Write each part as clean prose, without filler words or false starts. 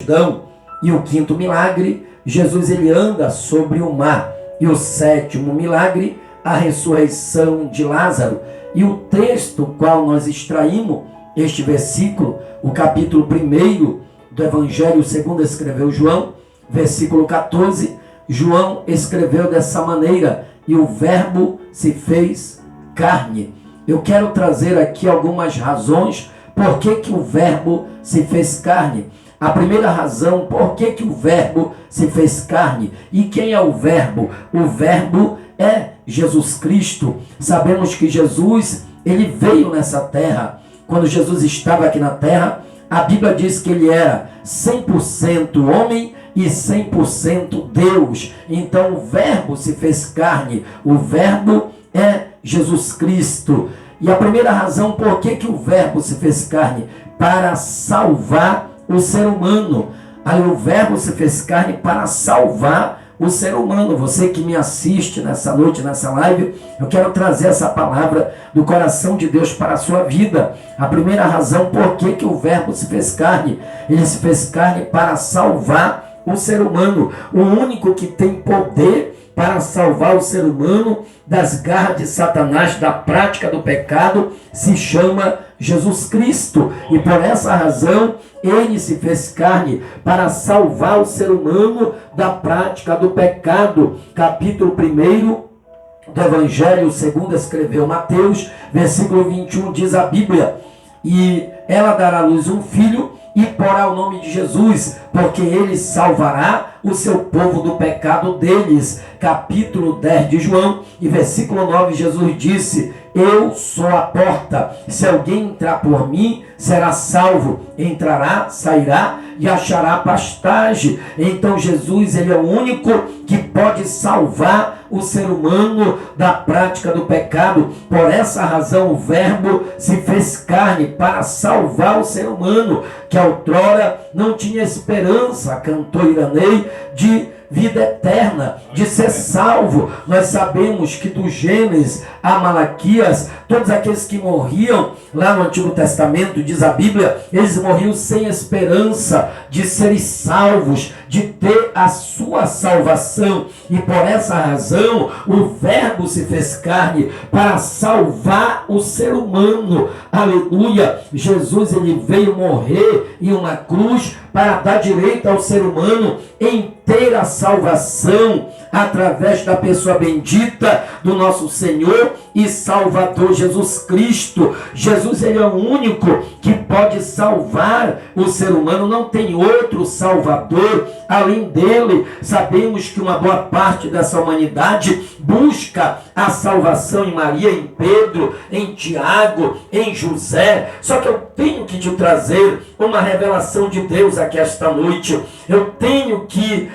multidão. E o quinto milagre, Jesus ele anda sobre o mar. E o sétimo milagre, a ressurreição de Lázaro. E o texto qual nós extraímos este versículo, o capítulo 1 do Evangelho segundo escreveu João, versículo 14, João escreveu dessa maneira: e o verbo se fez carne. Eu quero trazer aqui algumas razões por que o verbo se fez carne. A primeira razão, por que o verbo se fez carne? E quem é o verbo? O verbo é Jesus Cristo. Sabemos que Jesus, ele veio nessa terra. Quando Jesus estava aqui na terra, a Bíblia diz que ele era 100% homem e 100% Deus. Então o verbo se fez carne. O verbo é Jesus Cristo. E a primeira razão por que o verbo se fez carne? Para salvar o ser humano. Aí o verbo se fez carne para salvar o ser humano. Você que me assiste nessa noite, nessa live, eu quero trazer essa palavra do coração de Deus para a sua vida. A primeira razão por que o verbo se fez carne. Ele se fez carne para salvar o ser humano. O único que tem poder para salvar o ser humano das garras de Satanás, da prática do pecado, se chama Jesus Cristo. E por essa razão, ele se fez carne para salvar o ser humano da prática do pecado. Capítulo 1 do Evangelho segundo escreveu Mateus, versículo 21, diz a Bíblia: e ela dará à luz um filho e porá o nome de Jesus, porque ele salvará o seu povo do pecado deles. Capítulo 10 de João e versículo 9, Jesus disse: eu sou a porta, se alguém entrar por mim, será salvo, entrará, sairá e achará pastagem. Então Jesus, ele é o único que pode salvar o ser humano da prática do pecado. Por essa razão o verbo se fez carne para salvar o ser humano, que outrora não tinha esperança, cantor Iranei, de vida eterna, de ser salvo. Nós sabemos que do Gênesis a Malaquias, todos aqueles que morriam lá no Antigo Testamento, diz a Bíblia, eles morriam sem esperança de serem salvos, de ter a sua salvação. E por essa razão o verbo se fez carne para salvar o ser humano. Aleluia! Jesus, ele veio morrer em uma cruz para dar direito ao ser humano em ter a salvação através da pessoa bendita do nosso Senhor e Salvador Jesus Cristo. Jesus, ele é o único que pode salvar o ser humano. Não tem outro Salvador além dele. Sabemos que uma boa parte dessa humanidade busca a salvação em Maria, em Pedro, em Tiago, em José. Só que eu tenho que te trazer uma revelação de Deus aqui esta noite. Eu tenho que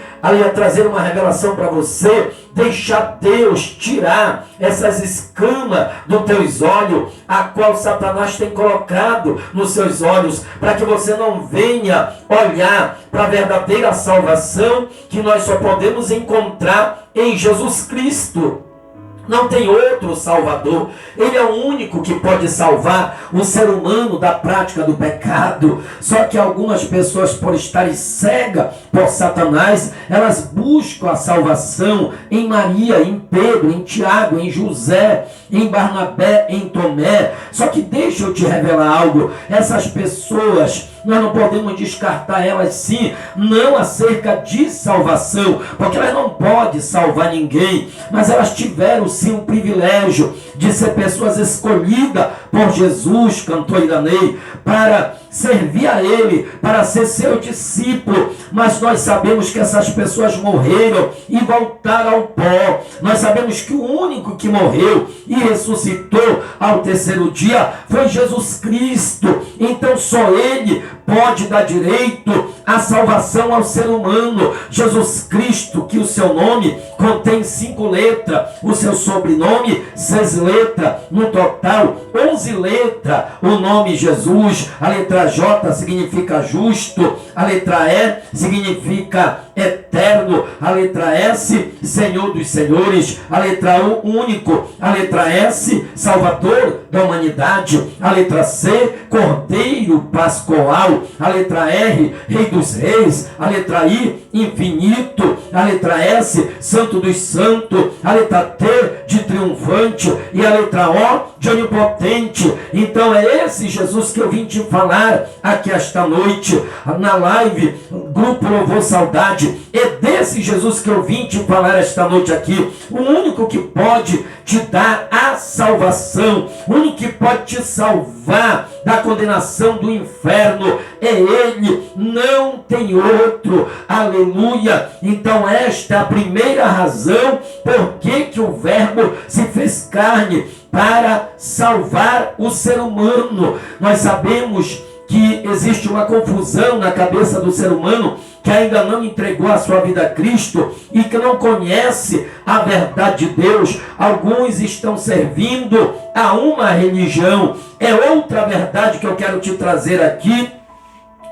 trazer uma revelação para você, deixar Deus tirar essas escamas dos teus olhos, a qual Satanás tem colocado nos seus olhos, para que você não venha olhar para a verdadeira salvação que nós só podemos encontrar em Jesus Cristo. Não tem outro Salvador. Ele é o único que pode salvar o ser humano da prática do pecado. Só que algumas pessoas, por estarem cegas por Satanás, elas buscam a salvação em Maria, em Pedro, em Tiago, em José, em Barnabé, em Tomé. Só que deixa eu te revelar algo. Essas pessoas, nós não podemos descartar elas sim, não acerca de salvação, porque elas não podem salvar ninguém, mas elas tiveram sim o privilégio de ser pessoas escolhidas por Jesus, cantor Iranei, para servir a Ele, para ser seu discípulo. Mas nós sabemos que essas pessoas morreram e voltaram ao pó. Nós sabemos que o único que morreu e ressuscitou ao terceiro dia foi Jesus Cristo. Então só Ele pode dar direito à salvação ao ser humano. Jesus Cristo, que o seu nome contém 5 letras, o seu sobrenome 6 letras, no total 11 letras. O nome Jesus, a letra J significa justo, a letra E significa eterno, a letra S, Senhor dos senhores, a letra U, único, a letra S, Salvador da humanidade, a letra C, Cordeiro Pascual, imortal. A letra R, Rei dos Reis. A letra I, infinito. A letra S, Santo dos Santos. A letra T, de triunfante. E a letra O, de onipotente. Então é esse Jesus que eu vim te falar aqui esta noite, na live Grupo Louvor Saudade. É desse Jesus que eu vim te falar esta noite aqui. O único que pode te dar a salvação, o único que pode te salvar da condenação do inferno é Ele, não tem outro. Aleluia. Então esta é a primeira razão por que o Verbo se fez carne, para salvar o ser humano. Nós sabemos que existe uma confusão na cabeça do ser humano que ainda não entregou a sua vida a Cristo e que não conhece a verdade de Deus. Alguns estão servindo a uma religião. É outra verdade que eu quero te trazer aqui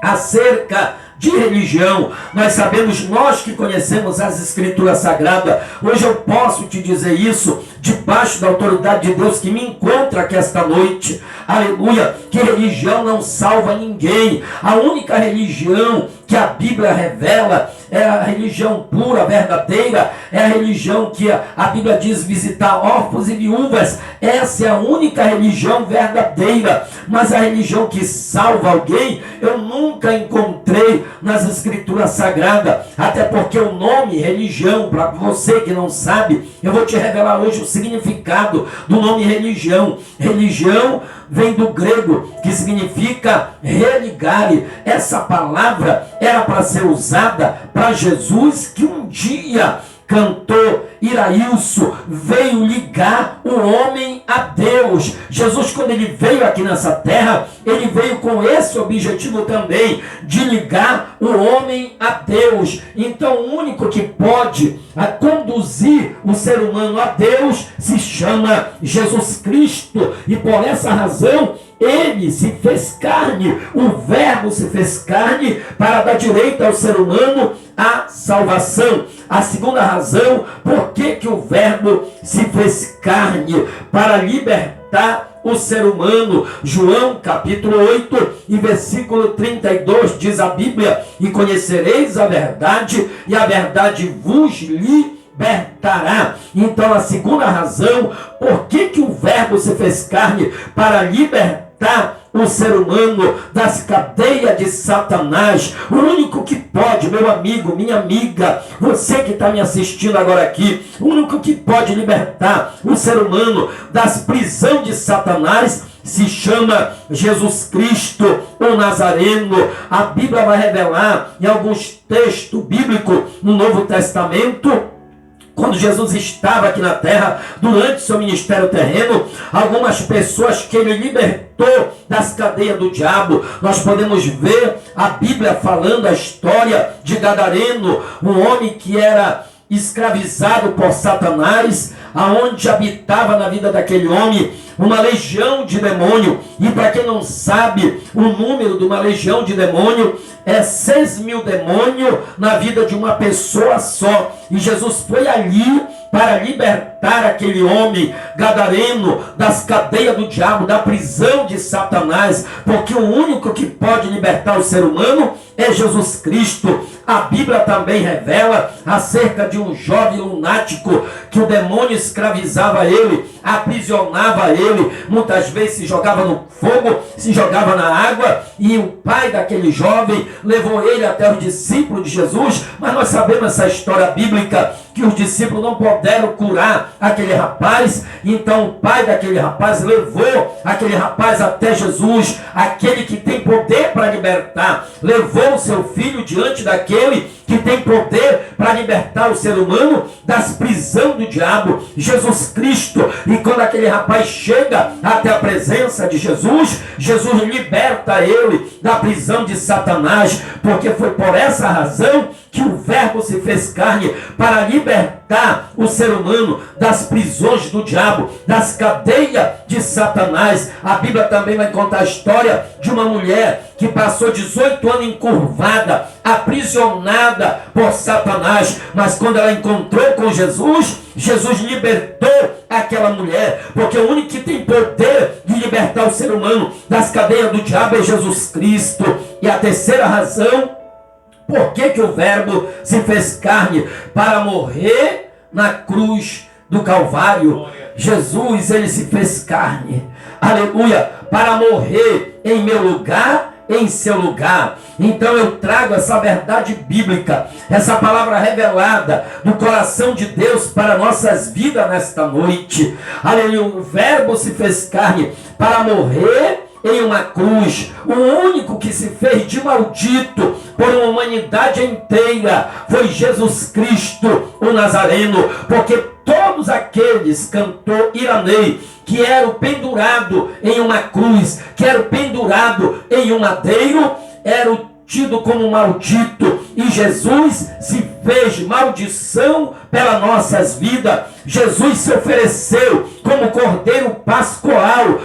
acerca de religião. Nós sabemos, nós que conhecemos as Escrituras Sagradas, hoje eu posso te dizer isso debaixo da autoridade de Deus que me encontra aqui esta noite. Aleluia. Que religião não salva ninguém. A única religião que a Bíblia revela é a religião pura, verdadeira, é a religião que a Bíblia diz visitar órfãos e viúvas. Essa é a única religião verdadeira. Mas a religião que salva alguém, eu nunca encontrei nas Escrituras Sagradas. Até porque o nome religião, para você que não sabe, eu vou te revelar hoje o significado do nome religião. Religião vem do grego, que significa religare. Essa palavra era para ser usada para Jesus, que um dia cantou Iraílson, veio ligar o homem a Deus. Jesus, quando ele veio aqui nessa terra, ele veio com esse objetivo também, de ligar o homem a Deus. Então o único que pode conduzir o ser humano a Deus se chama Jesus Cristo. E por essa razão ele se fez carne, o Verbo se fez carne para dar direito ao ser humano à salvação. A segunda razão, por que o Verbo se fez carne? Para libertar o ser humano. João capítulo 8 e versículo 32 diz a Bíblia: e conhecereis a verdade, e a verdade vos libertará. Então a segunda razão, por que o Verbo se fez carne? Para libertar o ser humano das cadeias de Satanás. O único que pode, meu amigo, minha amiga, você que está me assistindo agora aqui, o único que pode libertar o ser humano das prisões de Satanás se chama Jesus Cristo, o Nazareno. A Bíblia vai revelar em alguns textos bíblicos no Novo Testamento, quando Jesus estava aqui na terra, durante seu ministério terreno, algumas pessoas que ele libertou das cadeias do diabo. Nós podemos ver a Bíblia falando a história de Gadareno, um homem que era escravizado por Satanás, aonde habitava na vida daquele homem uma legião de demônio. E para quem não sabe, o número de uma legião de demônio é 6.000 demônios na vida de uma pessoa só. E Jesus foi ali para libertar aquele homem gadareno das cadeias do diabo, da prisão de Satanás, porque o único que pode libertar o ser humano é Jesus Cristo. A Bíblia também revela acerca de um jovem lunático que o demônio escravizava ele, aprisionava ele, muitas vezes se jogava no fogo, se jogava na água, e o pai daquele jovem levou ele até os discípulos de Jesus. Mas nós sabemos essa história bíblica, que os discípulos não puderam curar aquele rapaz. Então o pai daquele rapaz levou aquele rapaz até Jesus, aquele que tem poder para libertar, levou o seu filho diante daquele que tem poder para libertar o ser humano das prisões do diabo, Jesus Cristo. E quando aquele rapaz chega até a presença de Jesus, Jesus liberta ele da prisão de Satanás, porque foi por essa razão que o Verbo se fez carne, para libertar libertar o ser humano das prisões do diabo, das cadeias de Satanás. A Bíblia também vai contar a história de uma mulher que passou 18 anos encurvada, aprisionada por Satanás, mas quando ela encontrou com Jesus, Jesus libertou aquela mulher, porque o único que tem poder de libertar o ser humano das cadeias do diabo é Jesus Cristo. E a terceira razão, por que o Verbo se fez carne? Para morrer na cruz do Calvário. Jesus, ele se fez carne, aleluia, para morrer em meu lugar, em seu lugar. Então eu trago essa verdade bíblica, essa palavra revelada do coração de Deus para nossas vidas nesta noite. Aleluia, o Verbo se fez carne para morrer em uma cruz. O único que se fez de maldito por uma humanidade inteira foi Jesus Cristo, o Nazareno, porque todos aqueles, cantor Iranei, que eram pendurado em uma cruz, que eram pendurado em um madeiro, eram tido como maldito, e Jesus se fez maldição pelas nossas vidas. Jesus se ofereceu como cordeiro pascual